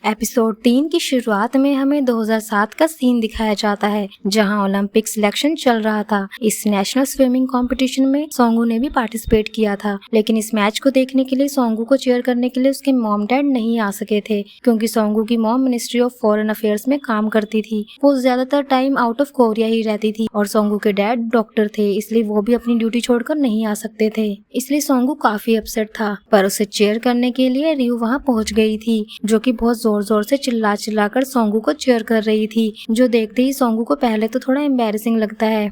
Episode 3 की शुरुआत में हमें 2007 का सीन दिखाया जाता है जहां ओलंपिक सिलेक्शन चल रहा था। इस नेशनल स्विमिंग कंपटीशन में सोंगू ने भी पार्टिसिपेट किया था, लेकिन इस मैच को देखने के लिए सोंगू को चीयर करने के लिए उसके मॉम डैड नहीं आ सके थे, क्योंकि सोंगू की mom ministry of foreign affairs में काम करती थी। वो ज्यादातर टाइम आउट ऑफ कोरिया ही रहती थी और सोंगू के डैड डॉक्टर थे, इसलिए वो भी अपनी ड्यूटी छोड़कर नहीं आ सकते थे। इसलिए सोंगू काफी अपसेट था, पर उसे चीयर करने के लिए रियू वहाँ पहुँच गई थी, जो कि बहुत जोर जोर से चिल्ला कर सोंगू को चीयर कर रही थी, जो देखते ही सोंगू को पहले तो थोड़ा एम्बैरेसिंग लगता है।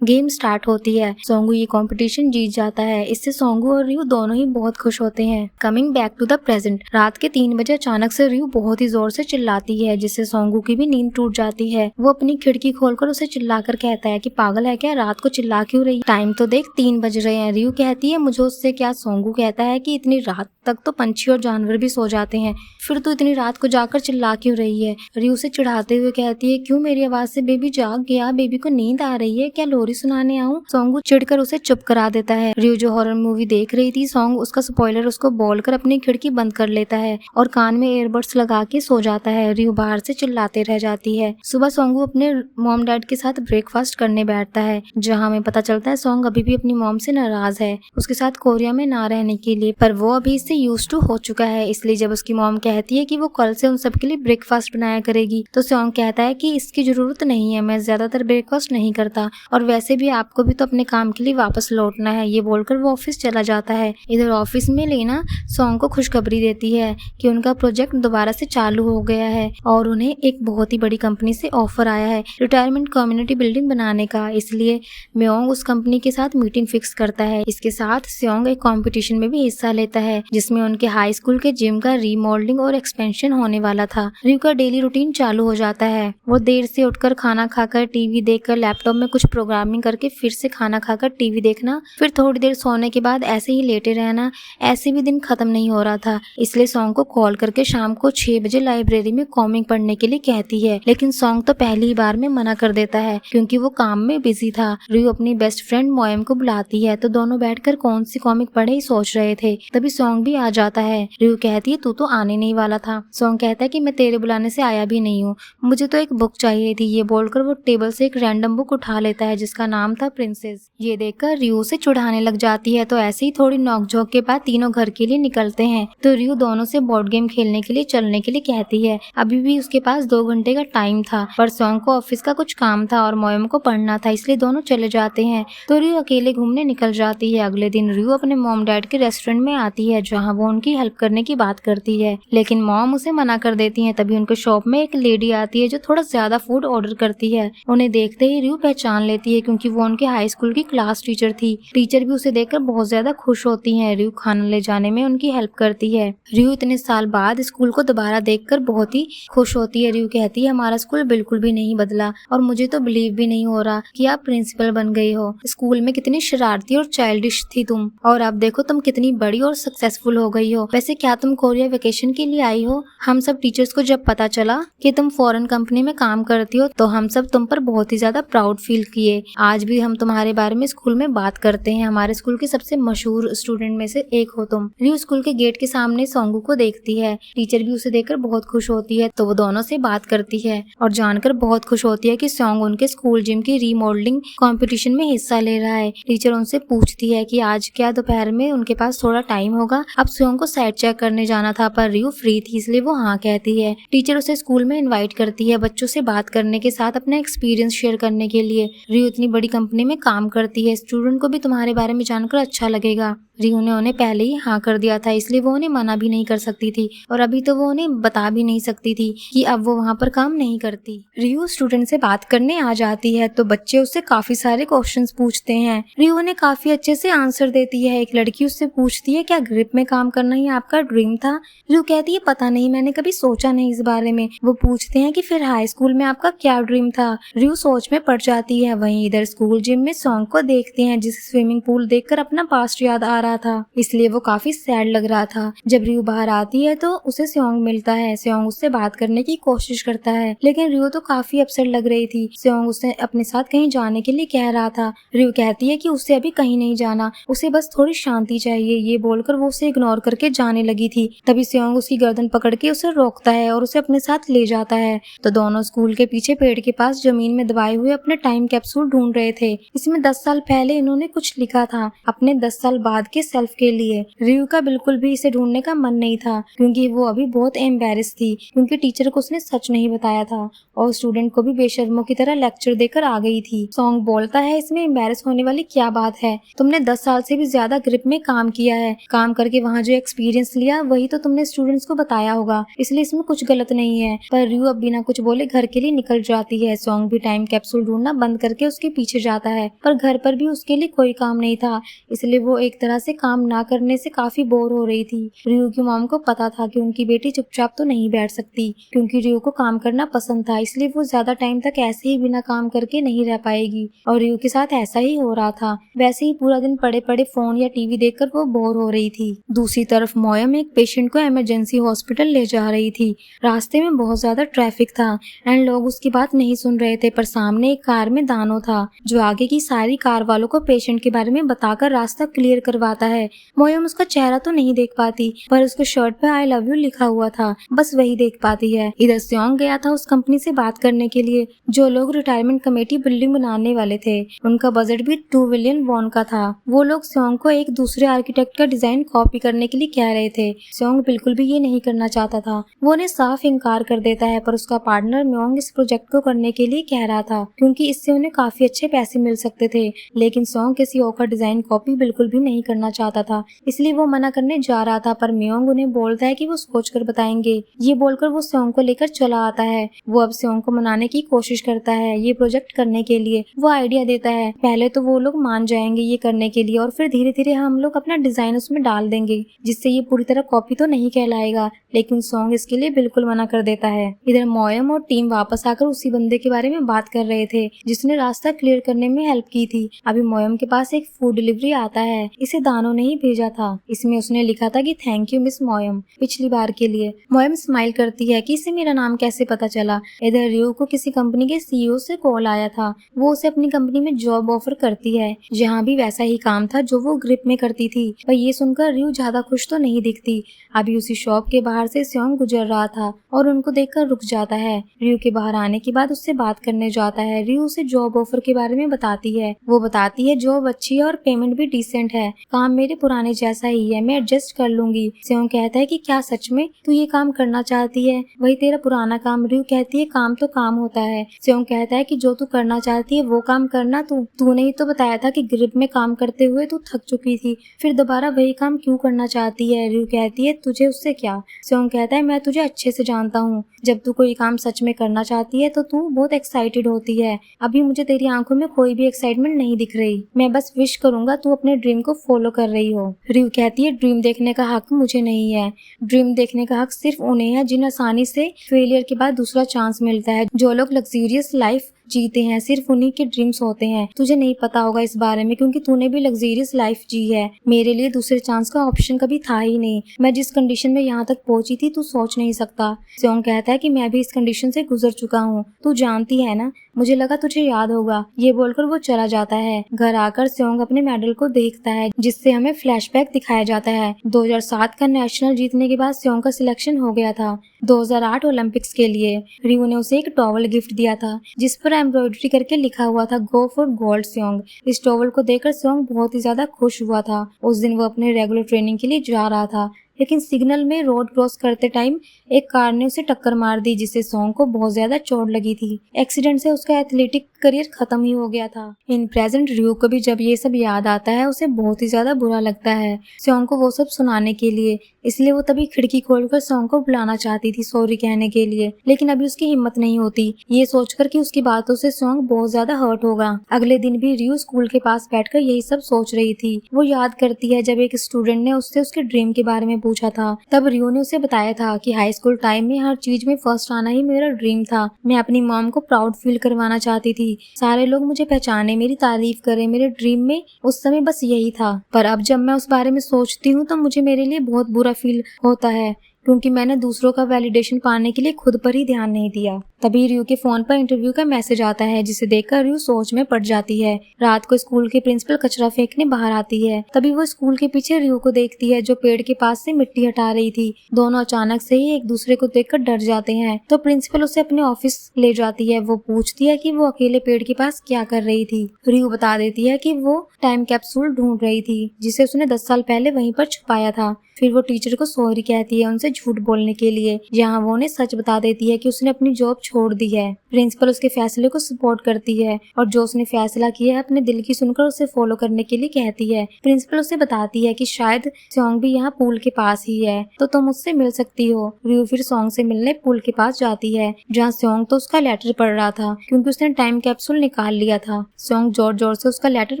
गेम स्टार्ट होती है, सोंगू ये कंपटीशन जीत जाता है। इससे सोंगू और रियू दोनों ही बहुत खुश होते हैं। Coming back to the present, रात के 3 बजे अचानक से रियू बहुत ही जोर से चिल्लाती है, जिससे सोंगू की भी नींद टूट जाती है। वो अपनी खिड़की खोलकर उसे चिल्लाकर कहता है कि पागल है क्या, रात को चिल्ला क्यों रही, टाइम तो देख 3 बज रहे हैं। रियू कहती है मुझे उससे क्या। सोंगू कहता है कि इतनी रात तक तो पंछी और जानवर भी सो जाते हैं, फिर तो इतनी रात को जाकर चिल्ला क्यों रही है। रियू से चिढ़ाते हुए कहती है क्यों, मेरी आवाज से बेबी जाग गया, बेबी को नींद आ रही है क्या, लोरी सुनाने आऊं। सोंगू चिढ़कर उसे चुप करा देता है। रियू जो हॉरर मूवी देख रही थी, सोंग उसका स्पॉइलर उसको बोलकर अपनी खिड़की बंद कर लेता है और कान में ईयरबड्स लगा के सो जाता है। रियू बाहर से चिल्लाते रह जाती है। सुबह सोंगू अपने मॉम डैड के साथ ब्रेकफास्ट करने बैठता है, जहाँ हमें पता चलता है सोंग अभी भी अपनी मॉम से नाराज है उसके साथ कोरिया में ना रहने के लिए, पर वो अभी इससे यूज्ड टू हो चुका है। इसलिए जब उसकी मॉम कहती है कि वो कल से उन सबके लिए ब्रेकफास्ट बनाया करेगी, तो सोंग कहता है कि इसकी जरूरत नहीं है, मैं ज्यादातर ब्रेकफास्ट नहीं करता और वैसे भी आपको भी तो अपने काम के लिए वापस लौटना है। ये बोलकर वो ऑफिस चला जाता है। इधर ऑफिस में लेना सोंग को खुशखबरी देती है कि उनका प्रोजेक्ट दोबारा से चालू हो गया है और उन्हें एक बहुत ही बड़ी कंपनी से ऑफर आया है रिटायरमेंट कम्युनिटी बिल्डिंग बनाने का। इसलिए म्योंग उस कंपनी के साथ मीटिंग फिक्स करता है। इसके साथ स्योंग एक कंपटीशन में भी हिस्सा लेता है, जिसमें उनके हाई स्कूल के जिम का रीमॉडलिंग और एक्सपेंशन होने वाला था। रियू का डेली रूटीन चालू हो जाता है। वो देर से उठकर खाना खाकर, टीवी देखकर, लैपटॉप में कुछ प्रोग्रामिंग करके फिर से खाना खाकर टीवी देखना, फिर थोड़ी देर सोने के बाद ऐसे ही लेटे रहना। ऐसे भी दिन खत्म नहीं हो रहा था। इसलिए सोंग को कॉल करके शाम को 6 बजे लाइब्रेरी में कॉमिक पढ़ने के लिए कहती है, लेकिन सोंग तो पहली बार में मना कर देता है क्योंकि वो काम में बिजी था। रियू अपनी बेस्ट फ्रेंड मोएम को बुलाती है, तो दोनों बैठकर कौन सी कॉमिक पढ़े ही सोच रहे थे। तभी सोंग भी आ जाता है। रियू कहती है तू तो आने नहीं वाला था। सोंग कहता है कि मैं तेरे बुलाने से आया भी नहीं हूँ, मुझे तो एक बुक चाहिए थी। ये बोलकर वो टेबल से एक रैंडम बुक उठा लेता है जिसका नाम था प्रिंसेस। ये देखकर रियू से चिढ़ाने लग जाती है। तो ऐसे ही थोड़ी नोकझोंक के बाद तीनों घर के लिए निकलते हैं। तो रियू दोनों से बोर्ड गेम खेलने के लिए चलने के लिए कहती है। अभी भी उसके पास 2 घंटे का टाइम था, पर सोंग को ऑफिस का कुछ काम था और मोएम को पढ़ना था, इसलिए दोनों चले जाते हैं। तो रियू अकेले घूमने निकल जाती है। अगले दिन रियू अपने मॉम डैड के रेस्टोरेंट में आती है, जहाँ वो उनकी हेल्प करने की बात करती है, लेकिन मॉम उसे मना कर देती है। तभी उनके शॉप में एक लेडी आती है जो थोड़ा ज्यादा फूड ऑर्डर करती है। उन्हें देखते ही रियू पहचान लेती है क्योंकि वो उनके हाई स्कूल की क्लास टीचर थी। टीचर भी उसे देखकर बहुत ज्यादा खुश होती हैं। रियू खाना ले जाने में उनकी हेल्प करती है। रियू इतने साल बाद स्कूल को दोबारा देखकर बहुत ही खुश होती है। रियू कहती है हमारा स्कूल बिल्कुल भी नहीं बदला और मुझे तो बिलीव भी नहीं हो रहा कि आप प्रिंसिपल बन गई हो। स्कूल में कितनी शरारती और चाइल्डिश थी तुम, और अब देखो तुम कितनी बड़ी और सक्सेसफुल हो गई हो। वैसे क्या तुम कोरिया वेकेशन के लिए आई हो? हम सब टीचर्स को जब पता चला कि तुम फॉरेन कंपनी में काम करती हो, तो हम सब तुम पर बहुत ही ज्यादा प्राउड फील किए। आज भी हम तुम्हारे बारे में स्कूल में बात करते हैं। हमारे स्कूल के सबसे मशहूर स्टूडेंट में से एक हो तुम। रियू स्कूल के गेट के सामने सोंगू को देखती है। टीचर भी उसे देखकर बहुत खुश होती है, तो वो दोनों से बात करती है और जानकर बहुत खुश होती है कि सोंग उनके स्कूल जिम की रीमॉडलिंग कंपटीशन में हिस्सा ले रहा है। टीचर उनसे पूछती है कि आज क्या दोपहर में उनके पास थोड़ा टाइम होगा। अब सोंग को साइट चेक करने जाना था, पर रियू फ्री थी, इसलिए वो हाँ कहती है। टीचर उसे स्कूल में इनवाइट करती है बच्चों से बात करने के साथ अपना एक्सपीरियंस शेयर करने के लिए। रियू इतनी बड़ी कंपनी में काम करती है, स्टूडेंट को भी तुम्हारे बारे में जानकर अच्छा लगेगा। रियू ने उन्हें पहले ही हाँ कर दिया था, इसलिए वो उन्हें मना भी नहीं कर सकती थी और अभी तो वो उन्हें बता भी नहीं सकती थी कि अब वो वहाँ पर काम नहीं करती। रियू स्टूडेंट से बात करने आ जाती है, तो बच्चे उससे काफी सारे क्वेश्चंस पूछते हैं। रियू उन्हें काफी अच्छे से आंसर देती है। एक लड़की उससे पूछती है क्या ग्रिप में काम करना ही आपका ड्रीम था? रियू कहती है पता नहीं, मैंने कभी सोचा नहीं इस बारे में। वो पूछते हैं कि फिर हाई स्कूल में आपका क्या ड्रीम था? रियू सोच में पड़ जाती है। वहीं इधर स्कूल जिम में सोंग को देखते हैं, जिसे स्विमिंग पूल देखकर अपना पास्ट याद आ रहा था, इसलिए वो काफी सैड लग रहा था। जब रियो बाहर आती है तो उसे स्योंग मिलता है। स्योंग उससे बात करने की कोशिश करता है, लेकिन रियो तो काफी अपसेट लग रही थी। स्योंग उसे अपने साथ कहीं जाने के लिए कह रहा था। रियो कहती है कि उसे अभी कहीं नहीं जाना, उसे बस थोड़ी शांति चाहिए। ये बोलकर वो उसे इग्नोर करके जाने लगी थी। तभी स्योंग उसकी गर्दन पकड़ के उसे रोकता है और उसे अपने साथ ले जाता है। तो दोनों स्कूल के पीछे पेड़ के पास जमीन में दबाए हुए अपने टाइम कैप्सूल ढूंढ रहे थे। इसमें 10 साल पहले इन्होंने कुछ लिखा था अपने 10 साल बाद के सेल्फ के लिए। रियो का बिल्कुल भी इसे ढूंढने का मन नहीं था, क्योंकि वो अभी बहुत एम्बेरस थी, क्योंकि टीचर को उसने सच नहीं बताया था और स्टूडेंट को भी बेशर्मों की तरह लेक्चर देकर आ गई थी। सॉन्ग बोलता है, इसमें एम्बेरस होने वाली क्या बात है? तुमने 10 साल से भी ज्यादा ग्रिप में काम किया है, काम करके वहाँ जो एक्सपीरियंस लिया वही तो तुमने स्टूडेंट्स को बताया होगा, इसलिए इसमें कुछ गलत नहीं है। पर रियो अब बिना कुछ बोले घर के लिए निकल जाती है। सॉन्ग भी टाइम कैप्सूल ढूंढना बंद करके उसके पीछे जाता है, पर घर पर भी उसके लिए कोई काम नहीं था, इसलिए वो एक तरह से काम ना करने से काफी बोर हो रही थी। रियो की मॉम को पता था कि उनकी बेटी चुपचाप तो नहीं बैठ सकती, क्योंकि रियो को काम करना पसंद था, इसलिए वो ज्यादा टाइम तक ऐसे ही बिना काम करके नहीं रह पाएगी। और रियो के साथ ऐसा ही हो रहा था। वैसे ही पूरा दिन पड़े पड़े फोन या टीवी देखकर वो बोर हो रही थी। दूसरी तरफ मोयम एक पेशेंट को इमरजेंसी हॉस्पिटल ले जा रही थी। रास्ते में बहुत ज्यादा ट्रैफिक था एंड लोग उसकी बात नहीं सुन रहे थे, पर सामने एक कार में दानो था जो आगे की सारी कार वालों को पेशेंट के बारे में बताकर रास्ता क्लियर करवाता है। मोयम उसका चेहरा तो नहीं देख पाती, पर उसके शर्ट पे आई लव यू लिखा हुआ था, बस वही देख पाती है। इधर स्योंग गया था उस कंपनी से बात करने के लिए जो लोग रिटायरमेंट कमेटी बिल्डिंग बनाने वाले थे। उनका बजट भी 2 बिलियन वॉन का था। वो लोग स्योंग को एक दूसरे आर्किटेक्ट का डिजाइन कॉपी करने के लिए कह रहे थे। स्योंग बिल्कुल भी ये नहीं करना चाहता था, वो उन्हें साफ इनकार कर देता है, पर उसका पार्टनर म्योंग इस प्रोजेक्ट को करने के लिए कह रहा था, क्योंकि इससे उन्हें काफी अच्छे पैसे मिल सकते थे। लेकिन स्योंग किसी और का डिजाइन कॉपी बिल्कुल भी नहीं करना चाहता था, इसलिए वो मना करने जा रहा था, पर म्योंग उन्हें बोलता है कि वो सोच कर बताएंगे। ये बोलकर वो स्योंग को लेकर चला आता है। वो अब स्योंग को मनाने की कोशिश करता है ये प्रोजेक्ट करने के लिए। वो आइडिया देता है पहले तो वो लोग मान जाएंगे ये करने के लिए, और फिर धीरे धीरे हम लोग अपना डिजाइन उसमें डाल देंगे, जिससे ये पूरी तरह कॉपी तो नहीं कहलाएगा। लेकिन स्योंग इसके लिए बिल्कुल मना कर देता है। इधर मोयम और टीम वापस आकर उसी बंदे के बारे में बात कर रहे थे जिसने रास्ता क्लियर करने में हेल्प की थी। अभी मोयम के पास एक फूड डिलीवरी आता है। इसे दानो ने ही भेजा था। इसमें उसने लिखा था कि थैंक यू मिस मोयम पिछली बार के लिए। मोयम स्माइल करती है कि इसे मेरा नाम कैसे पता चला। इधर रियो को किसी कंपनी के सीईओ से कॉल आया था। वो उसे अपनी कंपनी में जॉब ऑफर करती है, जहाँ भी वैसा ही काम था जो वो ग्रिप में करती थी। पर ये सुनकर रियो ज्यादा खुश तो नहीं दिखती। अभी उसी शॉप के बाहर से स्योंग गुजर रहा था और उनको देखकर रुक जाता है। रियो के बाहर आने के बाद उससे बात करने जाता है। रियो उसे जॉब ऑफर के बारे में बताती है। वो बताती है जॉब अच्छी है और पेमेंट भी डिसेंट है, काम मेरे पुराने जैसा ही है, मैं एडजस्ट कर लूंगी। स्योंग कहता है कि क्या सच में तू ये काम करना चाहती है? वही तेरा पुराना काम। रियो कहती है काम तो काम होता है। स्योंग कहता है कि जो तू करना चाहती है वो काम करना। तूने ही तो बताया था कि ग्रिप में काम करते हुए तू थक चुकी थी, फिर दोबारा वही काम क्यों करना चाहती है? रियो कहती है तुझे उससे क्या? स्योंग कहता है मैं तुझे अच्छे से जानता हूँ, जब तू कोई काम सच में करना चाहती है तो तू बहुत एक्साइटेड होती है। अभी मुझे तेरी आंखों में कोई भी एक्साइटमेंट नहीं दिख रही। मैं बस विश करूंगा तू अपने ड्रीम को फॉलो कर रही हो। रियो कहती है ड्रीम देखने का हक मुझे नहीं है। ड्रीम देखने का हक सिर्फ उन्हें है जिन्हें आसानी से फेलियर के बाद दूसरा चांस मिलता है। जो लोग लग्जरियस लाइफ जीते हैं सिर्फ उन्हीं के ड्रीम्स होते हैं। तुझे नहीं पता होगा इस बारे में, क्योंकि तूने भी लग्जरियस लाइफ जी है। मेरे लिए दूसरे चांस का ऑप्शन कभी था ही नहीं। मैं जिस कंडीशन में यहाँ तक पहुंची थी तू सोच नहीं सकता। स्योंग कहता है कि मैं भी इस कंडीशन से गुजर चुका हूँ, तू जानती है ना, मुझे लगा तुझे याद होगा। ये बोलकर वो चला जाता है। घर आकर स्योंग अपने मेडल को देखता है, जिससे हमें फ्लैशबैक दिखाया जाता है। 2007 का नेशनल जीतने के बाद स्योंग का सिलेक्शन हो गया था 2008 ओलंपिक्स के लिए। रियो ने उसे एक टॉवल गिफ्ट दिया था जिस पर एम्ब्रॉयडरी करके लिखा हुआ था गो फॉर गोल्ड स्योंग। इस टॉवल को देखकर स्योंग बहुत ही ज्यादा खुश हुआ था। उस दिन वो अपने रेगुलर ट्रेनिंग के लिए जा रहा था, लेकिन सिग्नल में रोड क्रॉस करते टाइम एक कार ने उसे टक्कर मार दी, जिससे स्योंग को बहुत ज्यादा चोट लगी थी। एक्सीडेंट से उसका एथलेटिक करियर खत्म ही हो गया था। इन प्रेजेंट रियो को भी जब ये सब याद आता है उसे बहुत ही ज्यादा बुरा लगता है स्योंग को वो सब सुनाने के लिए, इसलिए वो तभी खिड़की खोलकर स्योंग को बुलाना चाहती थी सॉरी कहने के लिए, लेकिन अभी उसकी हिम्मत नहीं होती, ये सोचकर कि उसकी बातों से स्योंग बहुत ज्यादा हर्ट होगा। अगले दिन भी रियो स्कूल के पास बैठकर यही सब सोच रही थी। वो याद करती है जब एक स्टूडेंट ने उससे उसके ड्रीम के बारे में पूछा था। तब रियो ने उसे बताया था कि हाई स्कूल टाइम में हर चीज में फर्स्ट आना ही मेरा ड्रीम था। मैं अपनी मॉम को प्राउड फील करवाना चाहती थी, सारे लोग मुझे पहचाने, मेरी तारीफ करें। मेरे ड्रीम में उस समय बस यही था। पर अब जब मैं उस बारे में सोचती हूँ तो मुझे मेरे लिए बहुत बुरा फील होता है, क्योंकि मैंने दूसरों का वैलिडेशन पाने के लिए खुद पर ही ध्यान नहीं दिया। तभी रियो के फोन पर इंटरव्यू का मैसेज आता है, जिसे देखकर रियो सोच में पड़ जाती है। रात को स्कूल के प्रिंसिपल कचरा फेंकने बाहर आती है। तभी वो स्कूल के पीछे रियो को देखती है, जो पेड़ के पास से मिट्टी हटा रही थी। दोनों अचानक से ही एक दूसरे को देखकर डर जाते हैं। तो प्रिंसिपल उसे अपने ऑफिस ले जाती है। वो पूछती है कि वो अकेले पेड़ के पास क्या कर रही थी। रियो बता देती है कि वो टाइम कैप्सूल ढूंढ रही थी, जिसे उसने 10 साल पहले वहीं पर छुपाया था। फिर वो टीचर को सॉरी कहती है उनसे झूठ बोलने के लिए, जहाँ वो उन्हें सच बता देती है कि उसने अपनी जॉब छोड़ दी है। प्रिंसिपल उसके फैसले को सपोर्ट करती है और जो उसने फैसला किया है अपने दिल की सुनकर उसे फॉलो करने के लिए कहती है। प्रिंसिपल उसे बताती है कि शायद सॉन्ग भी यहाँ पूल के पास ही है, तो तुम उससे मिल सकती हो। रियो फिर सॉन्ग से मिलने पूल के पास जाती है, जहाँ सॉन्ग तो उसका लेटर पढ़ रहा था, क्योंकि उसने टाइम कैप्सूल निकाल लिया था। सॉन्ग जोर जोर से उसका लेटर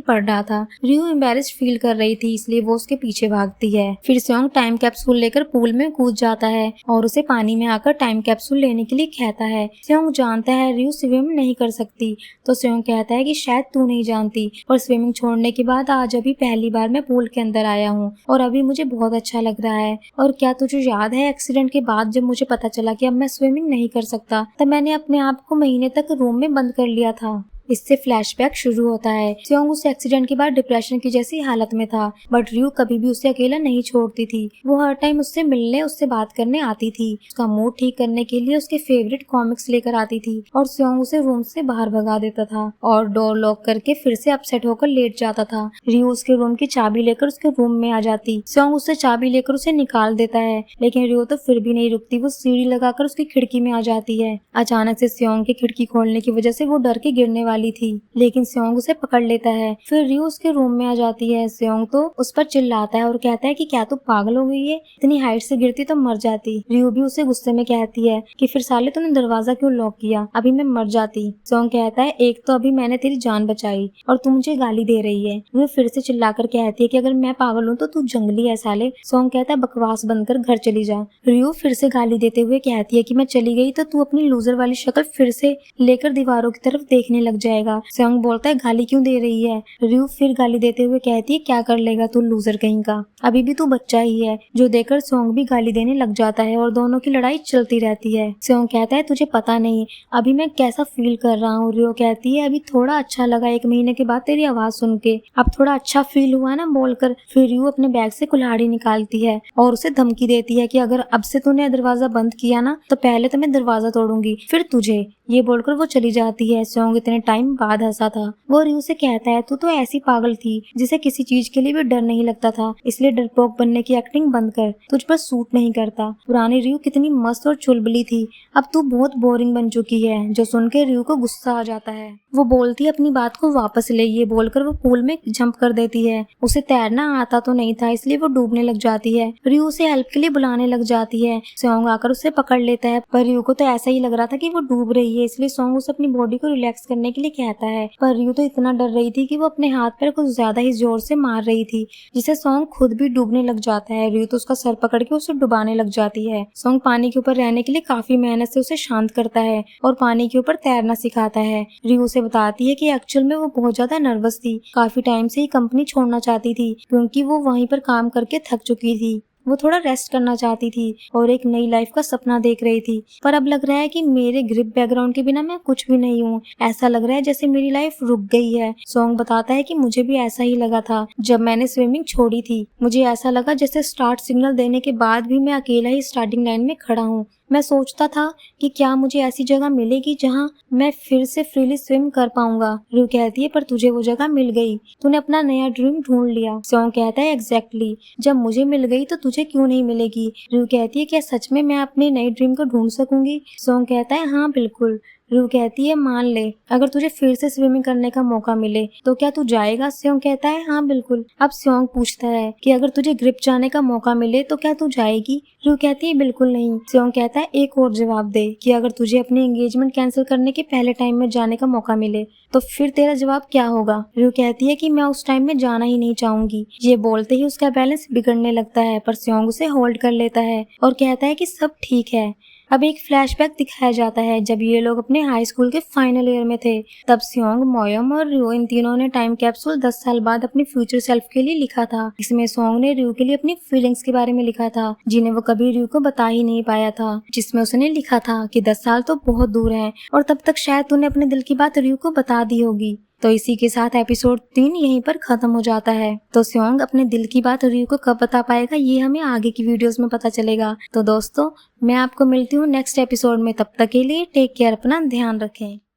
पढ़ रहा था। रियो एम्बैरेस्ड फील कर रही थी, इसलिए वो उसके पीछे भागती है। फिर सॉन्ग टाइम कैप्सूल लेकर पूल में कूद जाता है और उसे पानी में आकर टाइम कैप्सूल लेने के लिए कहता है। सॉन्ग जानता है रियो स्विमिंग नहीं कर सकती, तो सॉन्ग कहता है कि शायद तू नहीं जानती, पर स्विमिंग छोड़ने के बाद आज अभी पहली बार मैं पूल के अंदर आया हूँ और अभी मुझे बहुत अच्छा लग रहा है। और क्या तुझे याद है एक्सीडेंट के बाद जब मुझे पता चला कि अब मैं स्विमिंग नहीं कर सकता, तब मैंने अपने आप को महीने तक रूम में बंद कर लिया था। इससे फ्लैशबैक शुरू होता है। सॉन्ग उस एक्सीडेंट के बाद डिप्रेशन की जैसी हालत में था, बट रियो कभी भी उसे अकेला नहीं छोड़ती थी। वो हर टाइम उससे मिलने, उससे बात करने आती थी। उसका मूड ठीक करने के लिए उसके फेवरेट कॉमिक्स लेकर आती थी और सॉन्ग उसे रूम से बाहर भगा देता था और डोर लॉक करके फिर से अपसेट होकर लेट जाता था। रियो उसके रूम की चाबी लेकर उसके रूम में आ जाती। सॉन्ग उससे चाबी लेकर उसे निकाल देता है, लेकिन रियो तो फिर भी नहीं रुकती। वो सीढ़ी लगाकर उसकी खिड़की में आ जाती है। अचानक से सॉन्ग की खिड़की खोलने की वजह से वो डर के गिरने वाली थी, लेकिन सॉन्ग उसे पकड़ लेता है। फिर रियो उसके रूम में आ जाती है। सॉन्ग तो उस पर चिल्लाता है और कहता है कि क्या तू पागल हो गई है, इतनी हाइट से गिरती तो मर जाती। रियो भी उसे गुस्से में कहती है कि फिर साले तूने दरवाजा क्यों लॉक किया, अभी मैं मर जाती। सॉन्ग कहता है एक तो अभी मैंने तेरी जान बचाई और तू मुझे गाली दे रही है। रियो फिर से चिल्लाकर कहती है कि अगर मैं पागल हूँ तो तू जंगली है साले। सॉन्ग कहता है बकवास बंद कर, घर चली जा। रियो फिर से गाली देते हुए कहती है कि मैं चली गई तो तू अपनी लूजर वाली शक्ल फिर से लेकर दीवारों की तरफ देखने लग जाएगा। सॉन्ग बोलता है गाली क्यों दे रही है। रियो फिर गाली देते हुए कहती है क्या कर लेगा तू लूजर कहीं का, अभी भी तू बच्चा ही है। जो देखकर सॉन्ग भी गाली देने लग जाता है और दोनों की लड़ाई चलती रहती है। सॉन्ग कहता है तुझे पता नहीं अभी मैं कैसा फील कर रहा हूँ। रियो कहती है अभी थोड़ा अच्छा लगा 1 महीने के बाद तेरी आवाज सुन के, अब थोड़ा अच्छा फील हुआ ना बोलकर। फिर रियो अपने बैग से कुल्हाड़ी निकालती है और उसे धमकी देती है कि अगर अब से तूने दरवाजा बंद किया ना तो पहले तो मैं दरवाजा तोड़ूंगी फिर तुझे। ये बोलकर वो चली जाती है। सॉन्ग इतने टाइम बाद हंसा था। वो रियो से कहता है तू तो ऐसी पागल थी जिसे किसी चीज के लिए भी डर नहीं लगता था, इसलिए डरपोक बनने की एक्टिंग बंद कर, तुझ पर सूट नहीं करता। पुरानी रियो कितनी मस्त और चुलबुली थी, अब तू बहुत बोरिंग बन चुकी है। जो सुन के रियो को गुस्सा आ जाता है। वो बोलती है अपनी बात को वापस ले। ये बोलकर वो पूल में जंप कर देती है। उसे तैरना आता तो नहीं था, इसलिए वो डूबने लग जाती है। रियो उसे हेल्प के लिए बुलाने लग जाती है। सॉन्ग आकर उसे पकड़ लेता है, पर रियो को तो ऐसा ही लग रहा था कि वो डूब रही है, इसलिए सॉन्ग उसे अपनी बॉडी को रिलैक्स करने के लिए कहता है। पर रियो तो इतना डर रही थी कि वो अपने हाथ पैर कुछ ज्यादा ही जोर से मार रही थी, जिसे सॉन्ग खुद भी डूबने लग जाता है। रियो तो उसका सर पकड़ के उसे डुबाने लग जाती है। सॉन्ग पानी के ऊपर रहने के लिए काफी मेहनत से उसे शांत करता है और पानी के ऊपर तैरना सिखाता है। रियो उसे बताती है कि एक्चुअल में वो बहुत ज्यादा नर्वस थी, काफी टाइम से ही कंपनी छोड़ना चाहती थी क्योंकि वो वहीं पर काम करके थक चुकी थी। वो थोड़ा रेस्ट करना चाहती थी और एक नई लाइफ का सपना देख रही थी। पर अब लग रहा है कि मेरे ग्रिप बैकग्राउंड के बिना मैं कुछ भी नहीं हूँ, ऐसा लग रहा है जैसे मेरी लाइफ रुक गई है। सॉन्ग बताता है कि मुझे भी ऐसा ही लगा था जब मैंने स्विमिंग छोड़ी थी। मुझे ऐसा लगा जैसे स्टार्ट सिग्नल देने के बाद भी मैं अकेला ही स्टार्टिंग लाइन में खड़ा हूँ। मैं सोचता था कि क्या मुझे ऐसी जगह मिलेगी जहाँ मैं फिर से फ्रीली स्विम कर पाऊंगा। रियो कहती है पर तुझे वो जगह मिल गई, तूने अपना नया ड्रीम ढूंढ लिया। सॉन्ग कहता है एग्जैक्टली, जब मुझे मिल गई तो तुझे क्यों नहीं मिलेगी। रियो कहती है क्या सच में मैं अपने नए ड्रीम को ढूंढ सकूंगी। सॉन्ग कहता है हाँ बिल्कुल, रू कहती है मान ले अगर तुझे फिर से स्विमिंग करने का मौका मिले तो क्या तू जाएगा। स्योंग कहता है हाँ बिल्कुल। अब स्योंग पूछता है कि अगर तुझे ग्रिप जाने का मौका मिले तो क्या तू जाएगी। रू कहती है बिल्कुल नहीं। स्योंग कहता है एक और जवाब दे कि अगर तुझे अपनी एंगेजमेंट कैंसिल करने के पहले टाइम में जाने का मौका मिले तो फिर तेरा जवाब क्या होगा। रू कहती है कि मैं उस टाइम में जाना ही नहीं चाहूंगी। ये बोलते ही उसका बैलेंस बिगड़ने लगता है पर स्योंग उसे होल्ड कर लेता है और कहता है कि सब ठीक है। अब एक फ्लैशबैक दिखाया जाता है जब ये लोग अपने हाई स्कूल के फाइनल ईयर में थे। तब स्योंग, मोयोम और रु इन तीनों ने टाइम कैप्सूल 10 साल बाद अपने फ्यूचर सेल्फ के लिए लिखा था। इसमें सोंग ने रु के लिए अपनी फीलिंग्स के बारे में लिखा था जिन्हें वो कभी रु को बता ही नहीं पाया था। जिसमें उसने लिखा था कि 10 साल तो बहुत दूर हैं और तब तक शायद तूने अपने दिल की बात रु को बता दी होगी। तो इसी के साथ एपिसोड 3 यहीं पर खत्म हो जाता है। तो स्योंग अपने दिल की बात रु को कब बता पाएगा ये हमें आगे की वीडियोस में पता चलेगा। तो दोस्तों मैं आपको मिलती हूँ नेक्स्ट एपिसोड में। तब तक के लिए टेक केयर, अपना ध्यान रखें।